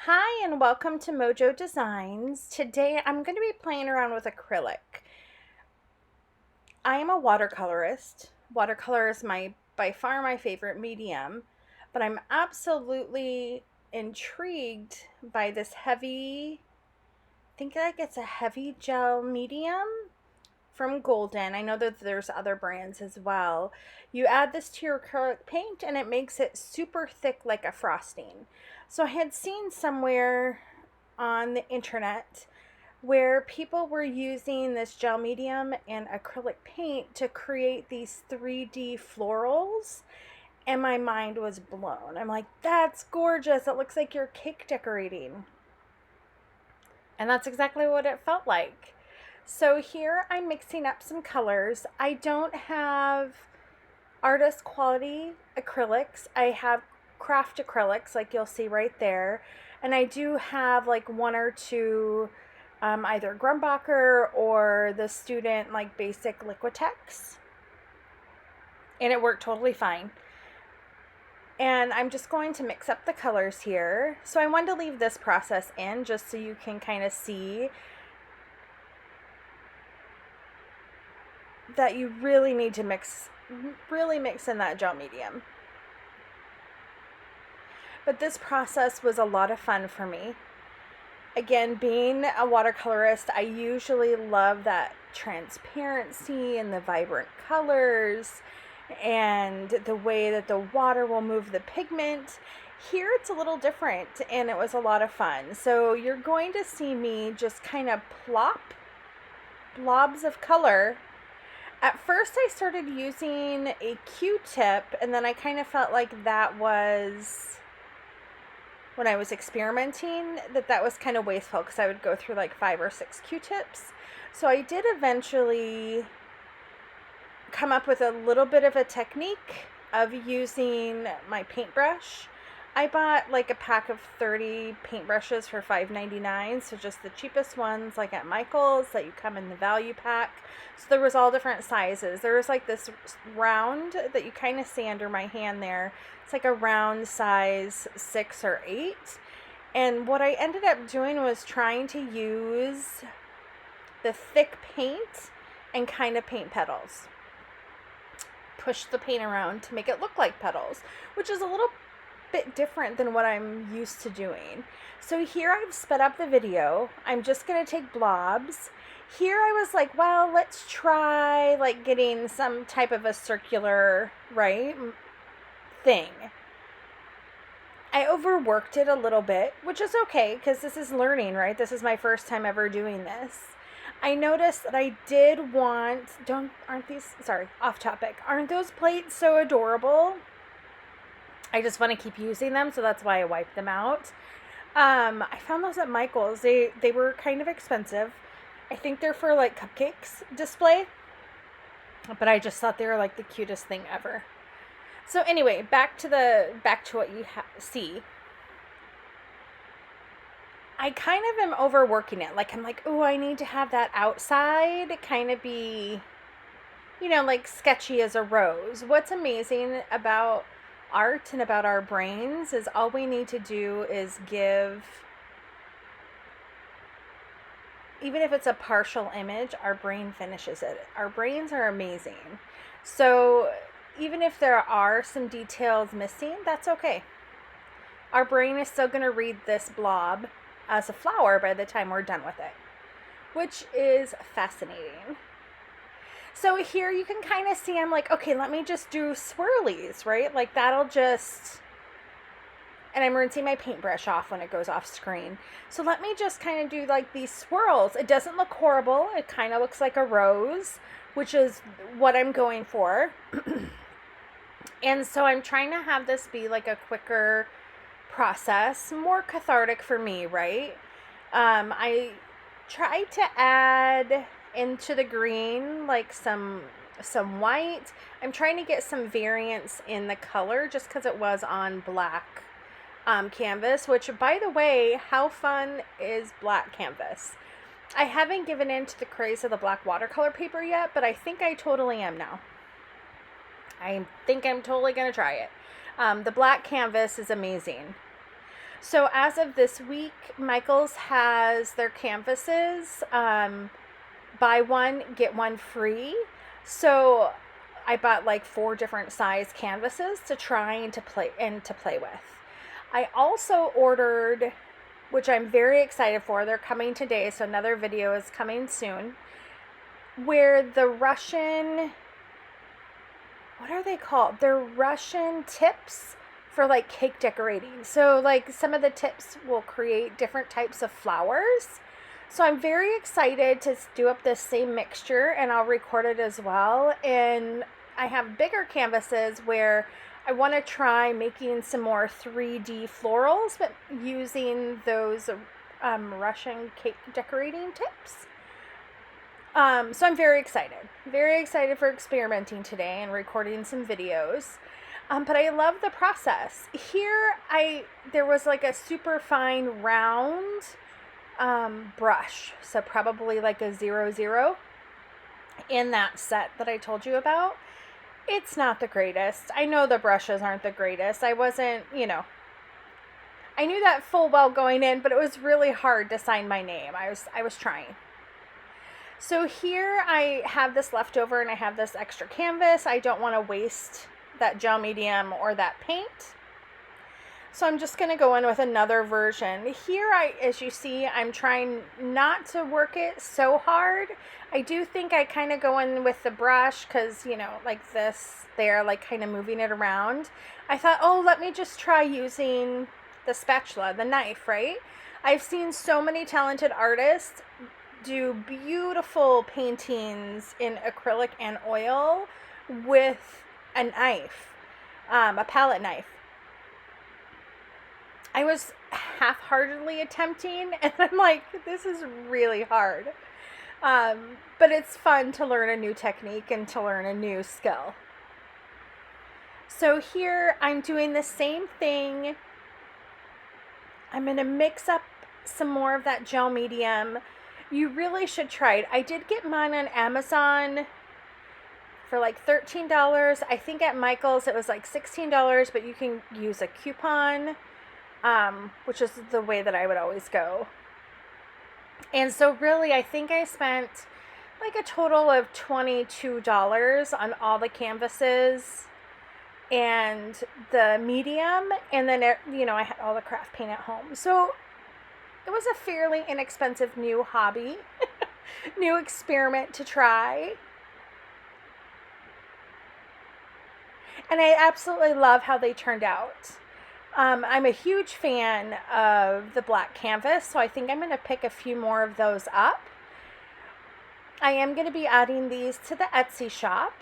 Hi and welcome to Mojo Designs. Today I'm going to be playing around with acrylic. I am a watercolorist. Watercolor is by far my favorite medium, but I'm absolutely intrigued by this I think like it's a heavy gel medium from Golden. I know that there's other brands as well. You add this to your acrylic paint and it makes it super thick like a frosting. So I had seen somewhere on the internet where people were using this gel medium and acrylic paint to create these 3D florals, and my mind was blown. I'm like, that's gorgeous. It looks like you're cake decorating. And that's exactly what it felt like. So here I'm mixing up some colors. I don't have artist quality acrylics. I have craft acrylics like you'll see right there. And I do have like one or two either Grumbacher or the student like basic Liquitex. And it worked totally fine. And I'm just going to mix up the colors here. So I wanted to leave this process in just so you can kind of see that you really need to really mix in that gel medium. But this process was a lot of fun for me. Again, being a watercolorist, I usually love that transparency and the vibrant colors and the way that the water will move the pigment. Here it's a little different and it was a lot of fun. So you're going to see me just kind of plop blobs of color. At first I started using a Q-tip and then I kind of felt like that was, when I was experimenting, that was kind of wasteful because I would go through like 5 or 6 Q-tips. So I did eventually come up with a little bit of a technique of using my paintbrush. I bought like a pack of 30 paintbrushes for $5.99, so just the cheapest ones like at Michael's that you come in the value pack. So there was all different sizes. There was like this round that you kind of see under my hand there. It's like a round size 6 or 8. And what I ended up doing was trying to use the thick paint and kind of paint petals. Push the paint around to make it look like petals, which is a little bit different than what I'm used to doing. So here I've sped up the video. I'm just going to take blobs. Here I was like, well, let's try like getting some type of a circular, right, thing. I overworked it a little bit, which is okay because this is learning, right? This is my first time ever doing this. I noticed that I did want, off topic. Aren't those plates so adorable? I just want to keep using them, so that's why I wiped them out. I found those at Michael's. They were kind of expensive. I think they're for like cupcakes display, but I just thought they were like the cutest thing ever. So anyway, back to what you see. I kind of am overworking it. Like I'm like, oh, I need to have that outside kind of be, like sketchy as a rose. What's amazing about art and about our brains is all we need to do is give, even if it's a partial image, our brain finishes it. Our brains are amazing. So even if there are some details missing, that's okay. Our brain is still going to read this blob as a flower by the time we're done with it, which is fascinating. So here you can kind of see I'm like, okay, let me just do swirlies, right? Like that'll just, and I'm rinsing my paintbrush off when it goes off screen. So let me just kind of do like these swirls. It doesn't look horrible. It kind of looks like a rose, which is what I'm going for. And so I'm trying to have this be like a quicker process, more cathartic for me, right? I tried to add into the green like some white. I'm trying to get some variance in the color just because it was on black canvas, which by the way, how fun is black canvas? I haven't given in to the craze of the black watercolor paper yet, but I think I totally am now. I think I'm totally gonna try it. The black canvas is amazing. So as of this week, Michaels has their canvases, buy one, get one free. So I bought like 4 different size canvases to try and to play with. I also ordered, which I'm very excited for, they're coming today, so another video is coming soon, where the Russian, what are they called? They're Russian tips for like cake decorating. So like some of the tips will create different types of flowers. So I'm very excited to do up this same mixture, and I'll record it as well. And I have bigger canvases where I want to try making some more 3D florals, but using those Russian cake decorating tips. So I'm very excited for experimenting today and recording some videos. But I love the process. Here, there was like a super fine round brush, so probably like a 00 in that set that I told you about. It's not the greatest. I know the brushes aren't the greatest. I wasn't, I knew that full well going in, but it was really hard to sign my name. I was trying. So here I have this leftover and I have this extra canvas. I don't want to waste that gel medium or that paint. So I'm just going to go in with another version. Here, as you see, I'm trying not to work it so hard. I do think I kind of go in with the brush because, like this there, like kind of moving it around. I thought, oh, let me just try using the spatula, the knife, right? I've seen so many talented artists do beautiful paintings in acrylic and oil with a knife, a palette knife. I was half-heartedly attempting, and I'm like, this is really hard. But it's fun to learn a new technique and to learn a new skill. So here I'm doing the same thing. I'm going to mix up some more of that gel medium. You really should try it. I did get mine on Amazon for like $13. I think at Michael's it was like $16, but you can use a coupon, which is the way that I would always go. And so really, I think I spent like a total of $22 on all the canvases and the medium, and then I had all the craft paint at home. So it was a fairly inexpensive new hobby, new experiment to try. And I absolutely love how they turned out. I'm a huge fan of the black canvas, so I think I'm going to pick a few more of those up. I am going to be adding these to the Etsy shop.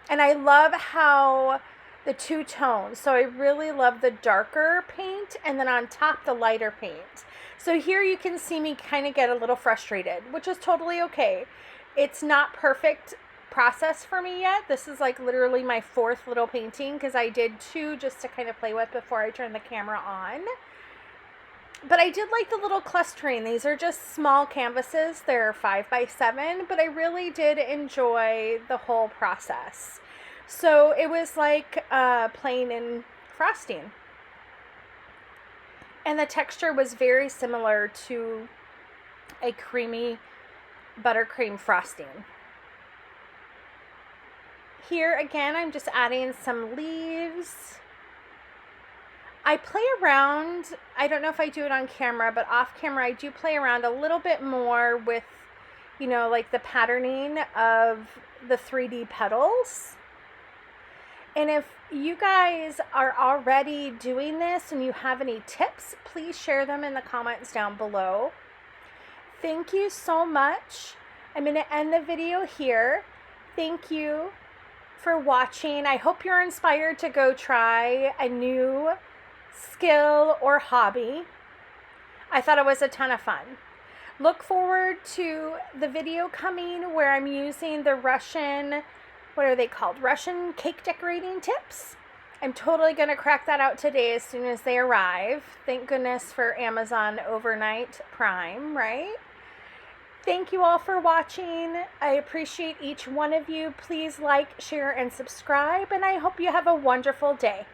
And I love how the two tones, so I really love the darker paint and then on top the lighter paint. So here you can see me kind of get a little frustrated, which is totally okay. It's not perfect process for me yet. This is like literally my 4th little painting because I did 2 just to kind of play with before I turned the camera on. But I did like the little clustering. These are just small canvases. They're 5x7, but I really did enjoy the whole process. So it was like playing in frosting. And the texture was very similar to a creamy buttercream frosting. Here again, I'm just adding some leaves. I play around, I don't know if I do it on camera, but off camera I do play around a little bit more with, like the patterning of the 3D petals. And if you guys are already doing this and you have any tips, please share them in the comments down below. Thank you so much. I'm going to end the video here. Thank you for watching. I hope you're inspired to go try a new skill or hobby. I thought it was a ton of fun. Look forward to the video coming where I'm using the Russian, what are they called? Russian cake decorating tips. I'm totally going to crack that out today as soon as they arrive. Thank goodness for Amazon overnight Prime, right? Thank you all for watching. I appreciate each one of you. Please like, share, and subscribe, and I hope you have a wonderful day.